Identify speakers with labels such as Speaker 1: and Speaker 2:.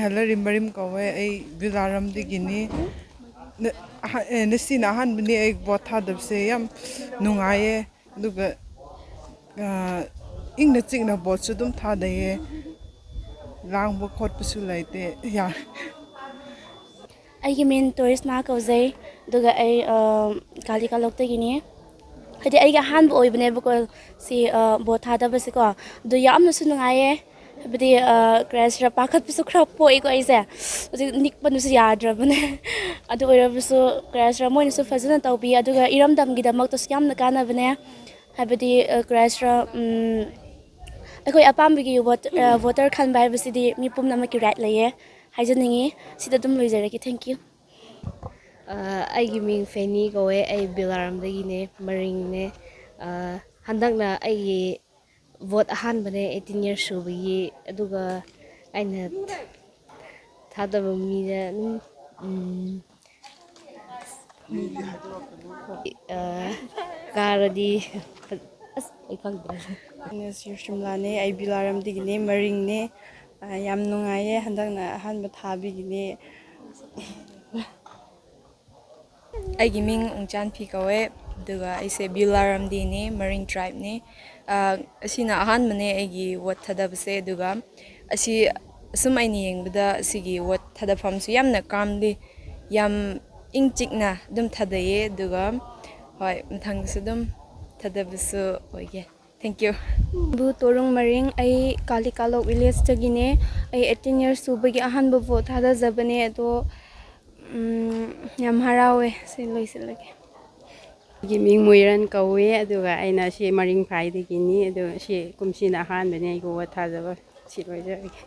Speaker 1: Hairi marim kawe ay bilaram digini nasi nahan bini ay botha dabse yam nungaye duga ing na ching na bot sudum tha daye lang bo khot pusu laite ya
Speaker 2: I mean tourist na kauzay duga ay kali kalok tagini hadi ay Ahanba oibne bako si bot Thadaba si ko do yam na sunungaye habdi crash ra pakat pisu krap po iko aise nik panu si yadra bane adu oira pisu crash ra moin su fazana tawbi aduga iram dam gi damak to yam na kana bane habdi crash ra akoi apam gi voter khan bai bisidi mi pum na ma ki right laye haijaningi sida dum loizare ki thank you
Speaker 3: ꯑꯩꯒꯤ ꯃꯤꯡ ꯐꯦꯅꯤ ꯀꯧꯋꯦ ꯑꯩ ꯕꯤꯂꯥꯔꯝꯗꯒꯤꯅꯦ ꯃꯔꯤꯡꯅꯦ ꯍꯟꯗꯛꯅ ꯑꯩꯒꯤ vote ꯑꯍꯥꯟꯕꯅꯦ 18 years ꯁꯨꯕꯒꯤ ꯑꯗꯨꯒ ꯑꯩꯅ ꯊꯥꯗꯕ ꯃꯤꯗ ꯑꯗꯨꯝ ꯀꯥꯔꯗꯤ ꯑꯁ ꯑꯩ ꯈꯪꯗ꯭ꯔꯦ
Speaker 4: ꯁꯤꯔꯁꯨꯝꯂꯥꯅꯦ ꯑꯩ ꯕꯤꯂꯥꯔꯝꯗꯒꯤꯅꯦ ꯃꯔꯤꯡꯅꯦ ꯌꯥꯝ ꯅꯨꯡꯉꯥꯏꯌꯦ ꯍꯟꯗꯛꯅ ꯑꯍꯥꯟꯕ ꯊꯥꯕꯤꯒꯤꯅꯦ
Speaker 5: ꯑꯩꯒꯤ ꯃꯤꯡ ꯎꯡꯆꯥꯟꯐꯤ ꯀꯧꯋꯦ ꯑꯗꯨꯒ ꯑꯩꯁꯦ ꯕꯤꯂꯥꯔꯝꯗꯤꯅꯦ ꯃꯔꯤꯡ ꯇ꯭ꯔꯥꯏꯕꯅꯦ ꯑꯁꯤꯅ ꯑꯍꯥꯟꯕꯅꯦ ꯑꯩꯒꯤ ꯋꯣꯠ ꯊꯥꯗꯕꯁꯦ ꯑꯗꯨꯒ ꯑꯁꯤ ꯑꯁꯨꯝ ꯑꯩꯅ ꯌꯦꯡꯕꯗ ꯑꯁꯤꯒꯤ ꯋꯣꯠ ꯊꯥꯗꯐꯝꯁꯨ ꯌꯥꯝꯅ ꯀꯥꯝꯂꯤ ꯌꯥꯝ ꯏꯪ ꯆꯤꯛꯅ ꯑꯗꯨꯝ ꯊꯥꯗꯩꯌꯦ ꯑꯗꯨꯒ ꯍꯣꯏ ꯃꯊꯪꯗꯁꯨ ꯑꯗꯨꯝ ꯊꯥꯗꯕꯁꯨ ꯑꯣꯏꯒꯦ ꯊꯦꯡꯛ ꯌꯨ
Speaker 6: ꯕꯨ ꯇꯣꯔꯨꯡ ꯃꯔꯤꯡ ꯑꯩ ꯀꯥꯂꯤꯀꯥꯂꯣꯛ ꯚꯤꯂꯦꯖꯇꯒꯤꯅꯦ ꯑꯩ 18 years ꯁꯨꯕꯒꯤ ꯑꯍꯥꯟꯕ ꯚꯣꯠ ꯊꯥꯗꯖꯕꯅꯦ ꯑꯗꯣ ꯌꯥꯝ ꯍꯔꯥꯎꯋꯦ ꯁꯤ ꯂꯣꯏꯁꯤꯜꯂꯒꯦ
Speaker 7: ꯑꯩꯒꯤ ꯃꯤꯡ ꯃꯣꯏꯔꯟ ꯀꯧꯋꯦ ꯑꯗꯨꯒ ꯑꯩꯅ ꯁꯤ ꯃꯔꯤꯡ ꯐ꯭ꯔꯥꯏꯗꯒꯤꯅꯤ ꯑꯗꯨꯒ ꯁꯤ ꯀꯨꯝꯁꯤꯅ ꯑꯍꯥꯟꯕꯅꯦ ꯑꯩꯒꯤ ꯚꯣꯠ ꯊꯥꯗꯕ ꯁꯤ ꯂꯣꯏꯖꯔꯒꯦ